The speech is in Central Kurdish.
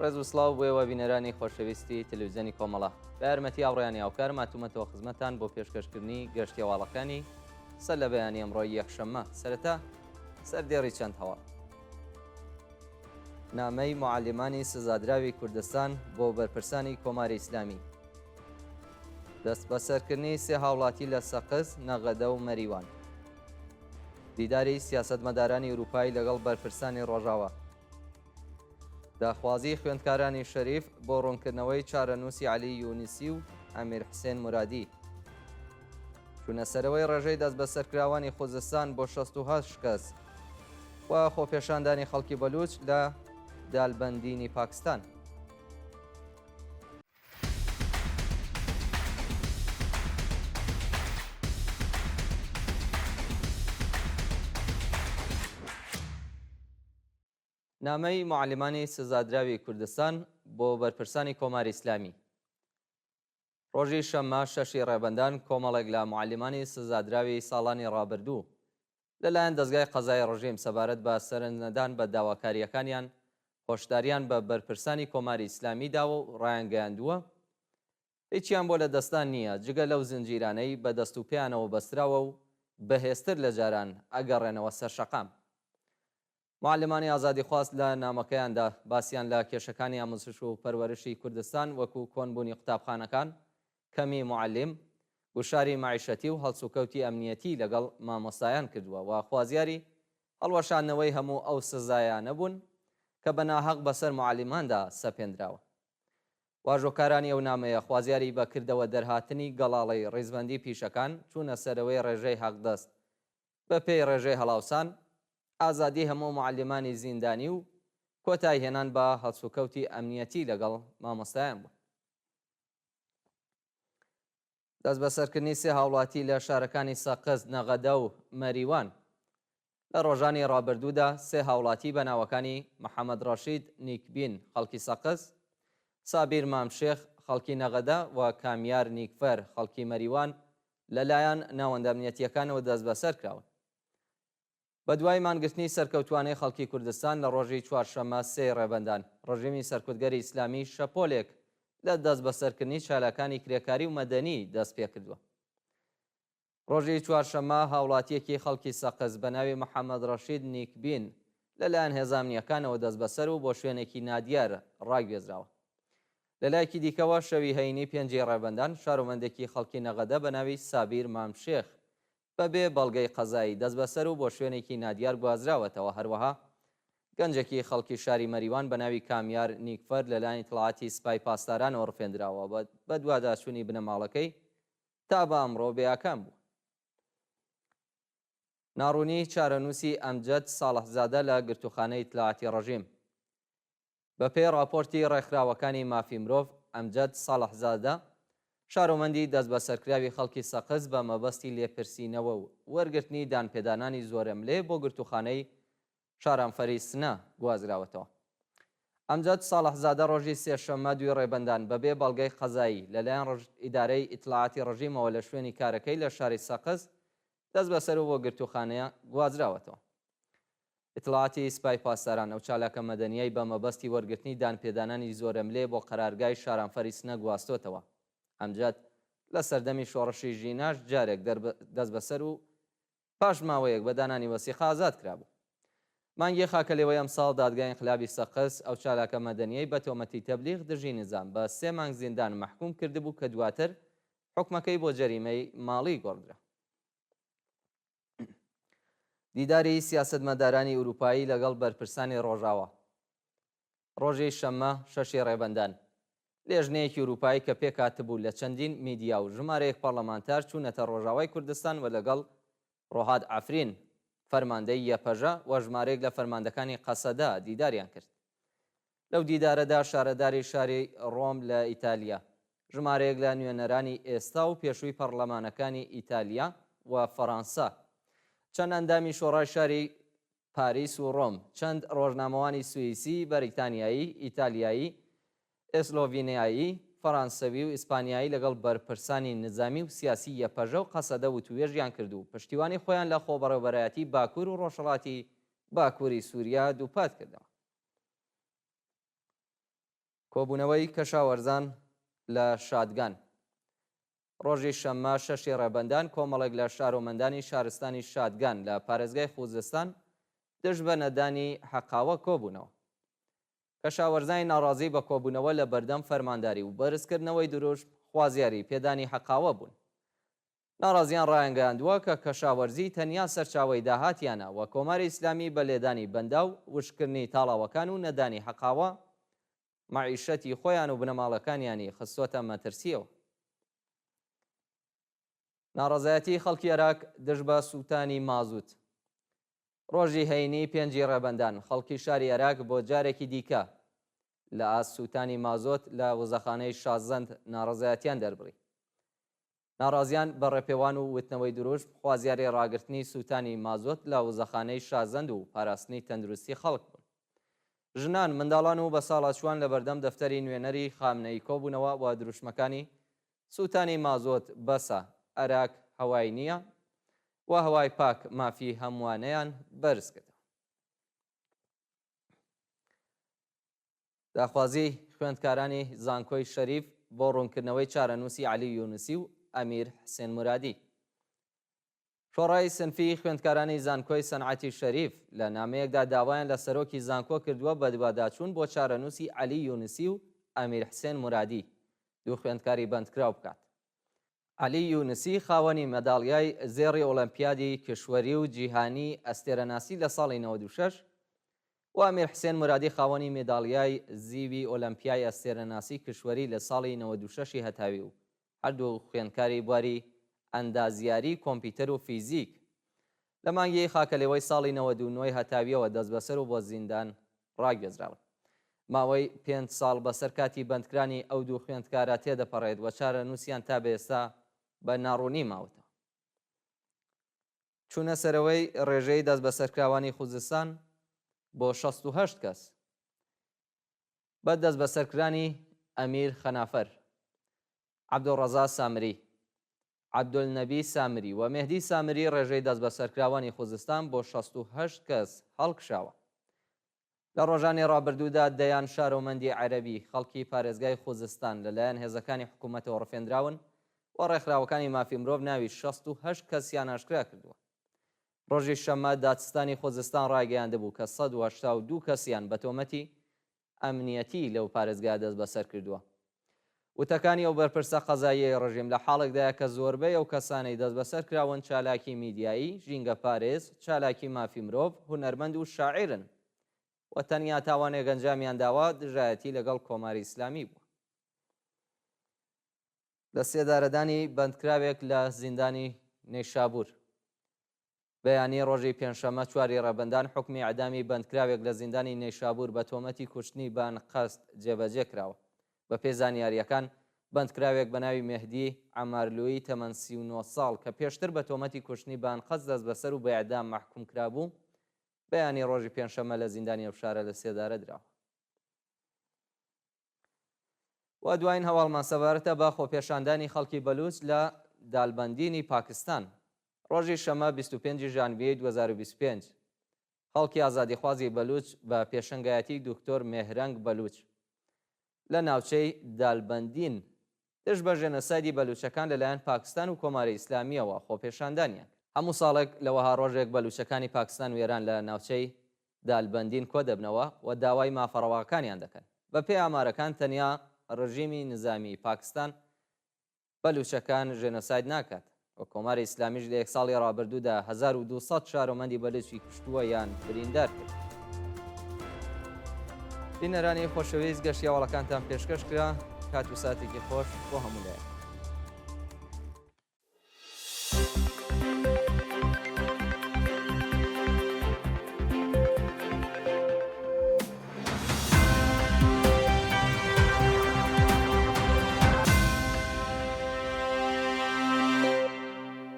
ڕێز و سڵاو بۆیەوە بینەرانی خۆشەویستی تەلەڤیزیۆنی کۆمەڵە بە یارمەتی ئاڕۆیانی ئاوکار ماتوومەتەوە خزمەتان بۆ پێشکەشکردنی گەشتی هەواڵەکانی سەر لە بەیانی ئەمڕۆی یەکشەممە سەرەتا سەردێڕی چەند هەواڵ. نامەی معالمانی سزادراوی کوردستان بۆ بەرپرسانی کۆماری ئیسلامی. دەست بەسەرکردنی سێ هاوڵاتی لە سەقز، نەغەدە و مەریوان. دیداری سیاسەتمەدارانی ئوروپایی لەگەڵ بەرپرسانی ڕۆژاوە. داخوازی خوێندکارانی شەریف بۆ ڕوونکردنەوەی چارەنووسی عەلی یونیسی و ئەمیر حسێن مرادی. چوونەسەرەوەی ڕێژەی دەست بەسەرکراوانی خوزستان بۆ 68 کەس و خۆپێشاندانی خەڵکی بەلوچ لە دالبەندینی پاکستان. نامەی معالمانی سزادراوی کوردستان بۆ بەرپرسانی کۆماری ئیسلامی. ڕۆژی شەممە 6 ڕێبەندان کۆمەڵێک لە معالمانی سزادراوی ساڵانی ڕابردوو لەلایەن دەستگای قەزای ڕژیم سەبارەت بە سەرنجدان بە داواکاریەکانیان هۆشداریان بە بەرپرسانی کۆماری ئیسلامی داوە و ڕایانگەیاندووە هیچیان بۆ لە دەستان نییە جگە لەو زنجیرانەی بە دەست و پێیانەوە بەستراوە و بەهێزتر لە جاران ئەگەڕێنەوە سەر شەقام. معلمانی ئازادی خواست لە نامەکەیاندا باسییان لە کێشەکانی ئامۆزش و پەروەرشی کوردستان وەکو کۆنبوونی قوتابخانەکان، کەمی معلم، گوشاری معیشەتی و هەڵسوکەوتی ئەمنیەتی لەگەڵ مامۆستایان کردووە و خوازیاری هەڵوەشاندنەوەی هەموو ئەو سزایانە بوون کە بە ناحەق بەسەر معلماندا سەپێنراوە. واژۆکارانی ئەو نامەیە خوازیاری بەکردەوە دەرهاتنی گەڵاڵەی ڕێزبەندی پیشەکان چوونە سەرەوەی ڕێژەی حەقدەست بە پێی ڕێژەی هەڵاوسان، ئازادی هەموو معلمانی زیندانی و کۆتایی هێنان بە هەڵسوکەوتی ئەمنیەتی لەگەڵ مامۆستایان بوو. دەست بەسەرکردنی سێ هاوڵاتی لە شارەکانی سەقز، نەغەدە و مەریوان لە ڕۆژانی ڕابردوودا سێ هاوڵاتی بە ناوەکانی محەممەد ڕەشید نیکبین خەڵکی سەقز، سابیر مامشێخ خەڵکی نەغەدە و کامیار نیکفەر خەڵکی مەریوان لەلایەن ناوەندە ئەمنیەتیەکانەوە دەست بەسەر کراون. بە دوای مانگرتنی سەرکەوتوانەی خەڵکی کوردستان لە ڕۆژی چوارشەممە سێ ڕێبەندان ڕژیمی سەرکوتگەری ئیسلامی شەپۆلێک لە دەست بەسەرکردنی چالەکانی کرێکاری و مەدەنی دەست پێ کردووە. ڕۆژی چوارشەممە هاوڵاتیەکی خەڵکی سەقز بە ناوی محەممەد ڕەشید نیکبین لەلایەن هێزانامنیەکانەوە دەست بەسەر و بۆ شوێنێکی نادیار ڕاگوێزراوە. لەلایەکی دیکەوە شەوی هەینی پێنجی ڕێبەندان شارۆمەندێکی خەڵکی نەغەدە بە ناوی سابیر مامشێخ بەبێ بەڵگەی قەزایی دەست بەسەر و بۆ شوێنێکی نادیار گوازراوەتەوە. هەروەها گەنجێکی خەڵکی شاری مەریوان بە ناوی کامیار نیکفەر لەلایەن تڵاتی سپای پاسداران ڕفێنراوە بە دوواداچوونی بنەماڵەکەی تا بە ئەمڕۆ بێیاکان بوو. ناڕوونی چارەنووسی ئەمجەد ساڵحزادە لە گرتوخانەی تڵاتی ڕژیم. بە پێی راپۆرتی ڕێکخراوەکانی مافی مرۆڤ، ئەمجەد ساڵحزادە شارۆمەندی دەست بەسەرکراوی خەڵکی سەقز بە مەبەستی لێپرسینەوە و وەرگرتنی دانپێدانانی زۆرەملێ بۆ گرتوخانەی شارانفەری سنە گوازراوەتەوە. ئەمجەد ساڵحزادە ڕۆژی سێشەممە دوی ڕێبەندان بەبێ بەڵگەی قەزایی لەلایەن ئیدارەی ئیتلاعاتی ڕژیمەوە لە شوێنی کارەکەی لە شاری سەقز دەست بەسەر و بۆ گرتوخانەیە گوازراوەتەوە. ئیتلاعاتی سپای پاسداران ئەو چالاکە مەدەنیەی بە مەبەستی وەرگرتنی دانپێدانانی زۆرەملێ بۆ قەرارگای شارانفەری سنە گواستۆتەوە. ئەمجەد لە سەردەمی شۆڕشی ژیناش جارێک دەست بەسەر و پاش ماوەیەک بە دانانی وەسیقە ئازاد کرابوو. مانگی خاکە لێوەی ئەمساڵ دادگای ئینقلابی سەقز ئەو چالاکە مەدەنیەی بە تۆمەتی تەبلیغ دژی نظام بە 3 مانگ زیندان مەحکوم کردبوو کە دواتر حکمەکەی بۆ جەریمەی ماڵی گۆڕدرا. دیداری سیاسەتمەدارانی ئوروپایی لەگەڵ بەرپرسانی ڕۆژاوە. ڕۆژی شەممە 6 ڕێبەندان لێژنەیەکی ئوروپایی کە پێکاتبوو لە چەندین میدیا و ژمارەیەک پەرلەمانتار چوونەتە ڕۆژاوای کوردستان و لەگەڵ ڕۆهاد عەفرین فەرماندەی یەپەژە و ژمارەیەک لە فەرماندەکانی قەسەدا دیداریان کرد. لەو دیدارەدا شارەداری شاری ڕۆم لە ئیتالیا، ژمارەیەک لە نوێنەرانی ئێستا و پێشووی پەرلەمانەکانی ئیتالیا و فەڕەنسا، چەند ئەندامی شۆڕای شاری پاریس و ڕۆم، چەند ڕۆژنامەوانی سوئیسی، بەریتانیایی، ئیتالیایی، ئێسلۆڤینیایی، فەڕانسەوی و ئیسپانیایی لەگەڵ بەرپرسانی نظامی و سیاسی یەپەژە و قەسەدە و توێژیان کرد و پشتیوانی خۆیان لە خۆبەڕێوەبەرایەتی باکوور و ڕۆژهەڵاتی باکووری سووریا دووپات کردەوە. کۆبوونەوەی کەشاوەرزان لە شادگان. ڕۆژی شەممە 6 ڕێبەندان کۆمەڵێک لە شارۆمەندانی شارستانی شادگان لە پارێزگای خوزستان دژ بە نەدانی حەقاوە کۆبوونەوە. کەشاوەرزانی ناڕازی بە کۆبوونەوە لە بەردەم فەرمانداری و بەرزکردنەوەی دروشت خوازیاری پێدانی حەقاوە بوون. ناڕازیان ڕایانگەاندووە کە کەشاوەرزی تەنیا سەرچاوەی داهاتیانە و کۆماری ئیسلامی بە لێدانی بەنداو وشکردنی تاڵاوەکان و نەدانی حەقاوە مەعیشەتی خۆیان و بنەماڵەکانیانی خستۆتە مەترسیەوە. ناڕەزایەتی خەڵکی عێراق دژ بە سووتانی مازوت. ڕۆژی هەینی 5 ڕێبەندان خەڵکی شاری عێراق بۆ جارێکی دیکە لە سووتانی مازۆت لە وزەخانەی شازەند ناڕەزایەتیان دەربڕی. ناڕازیان بە ڕێپێوان و وتنەوەی دروشت خوازیاری ڕاگررتنی سووتانی مازۆت لە وزەخانەی شازەند و پاراستنی تەندروستی خەڵک بوون. ژنان، منداڵان و بە ساڵاتچوان لە بەردەم دەفتەری نوێنەری خامنەی کۆبوونەوە و دروشمەکانی سووتانی مازۆت بەسە عێراق هەوای نییە و هەوای پاک مافی هەمووانەیان بەرز کردەوە. داخوازی خوێندکارانی زانکۆی شەریف بۆ ڕوونکردنەوەی چارەنووسی عەلی یونسی و ئەمیر حسێن مرادی. شۆڕای سنفی خوێندکارانی زانکۆی سەنعەتی شەریف لە نامەیەکدا داوایان لە سەرۆکی زانکۆ کردووە بە دوواداچوون بۆ چارەنووسی عەلی یونسی و ئەمیر حسێن مرادی، دوو خوێندکاری بەندکراو بکات. عەلی یونسی خاوەنی مەداڵیای زێڕی ئۆلەمپیادی کشوەری و جیهانی ئەستێرەناسی لە ساڵی 96 و ئەمیر حسێن مرادی خاوەنی مێداڵیای زیوی ئۆلەمپیای ئەستێرەناسی کشوەری لە ساڵی 96 هەتاوی و هەردوو خوێندکاری بواری ئەندازیاری کۆمپیوتەر و فیزیک لە مانگی خاکەلێوەی ساڵی 99 هەتاویەوە دەست بەسەر و بۆ زیندان ڕاگەزراون. ماوەی 5 ساڵ بەسەر کاتی بەندکرانی ئەو دوو خوێندکارە تێدەپەڕێت و چارەنووسیان تا بێستا بە ناڕوونی ماوەتەوە. چوونە سەرەوەی ڕێژەی دەست بەسەرکراوانی خوزستان بۆ 68 کەس بە دەست بەسەرکرانی ئەمیر خەنافەر، عەبدوڕەزا سامری، عەبدولنەبی سامری و مێهدی سامری ڕێژەی دەست بەسەرکراوانی خوزستان بۆ 68 کەس هەڵکشاوە. لە ڕۆژانی ڕابردوودا دەیان شارۆمەندی عەرەبی خەڵکی پارێزگای خوزستان لەلایەن هێزەکانی حکوومەتەوە ڕفێنراون و ڕێکخراوەکانی مافی مرۆڤ ناوی 68 کەسیان ئاشکرا کردووە. ڕۆژی شەممە دادستانی خوزستان ڕاگەیاندەبوو کە 182 کەسیان بە تۆمەتی ئەمنیەتی لەو پارێزگا دەست بەسەر کردووە. وتەکانی ئەو بەرپرسە قەزاییەی ڕژیم لە حاڵێکدایە کە زۆربەی ئەو کەسانەی دەست بەسەر کراون چالاکی میدیایی، ژینگە پارێز، چالاکی مافی مرۆڤ، هونەرمەند و شاعرن و تەنیا تاوانێک ئەنجامیان داوە دژایەتی لەگەڵ کۆماری ئیسلامی بووە. لە سێدارەدانی بەندکراوێک لە زیندانی نەیشابور. بەیانی ڕۆژی پێنجشەممە 4 ڕێبەندان حکمی ئەعدامی بەندکراوێک لە زیندانی نەیشابور بە تۆمەتی کوشتنی بان قەست جێبەجێ کراوە. بە پێی زانیاریەکان بەندکراوێک بە ناوی مێهدی عەمارلووی تەمەن 39 ساڵ کە پێشتر بە تۆمەتی کوشتنی بان قەست دەست بەسەر و بە ئیعدام مەحکوم کرابوو، بەیانی ڕۆژی پێنجشەممە لە زیندانی ئەو شارە لە سێدارە دراوە. و دوایین هەواڵمان سەبارەتە بە خۆپێشاندانی خەڵکی بەلوچ لە دالبەندینی پاکستان. ڕۆژی شەمە 25 ژانڤیەی 2025 خەڵکی ئازادیخوازی بەلوچ بە پێشەنگایەتی دکتۆر مێهرەنگ بەلوچ لە ناوچەی دالبەندین دژ بە ژێنۆسایدی بەلوچەکان لەلایەن پاکستان و کۆماری ئیسلامیەوە خۆپێشاندانیان. هەموو ساڵێک لەوەها ڕۆژێک بەلوچەکانی پاکستان وێران لە ناوچەی دالبەندین کۆ دەبنەوە و داوای مافەڕەواکانیان دەکەن. بە پێی ئامارەکان تەنیا ڕژیمی نظامی پاکستان بەلوچەکان ژێنۆساید ناکات و کۆماری ئیسلامیش لە 1 ساڵی ڕابردوودا 1200 شارۆمەندی بەلوچی کوشتووە یان بریندار کرد. بینەرانی خۆشەویست گەشتیاوەڵەکانتان پێشکەش کرا. کات و ساتێکی خۆش بۆ هەموو لایەن.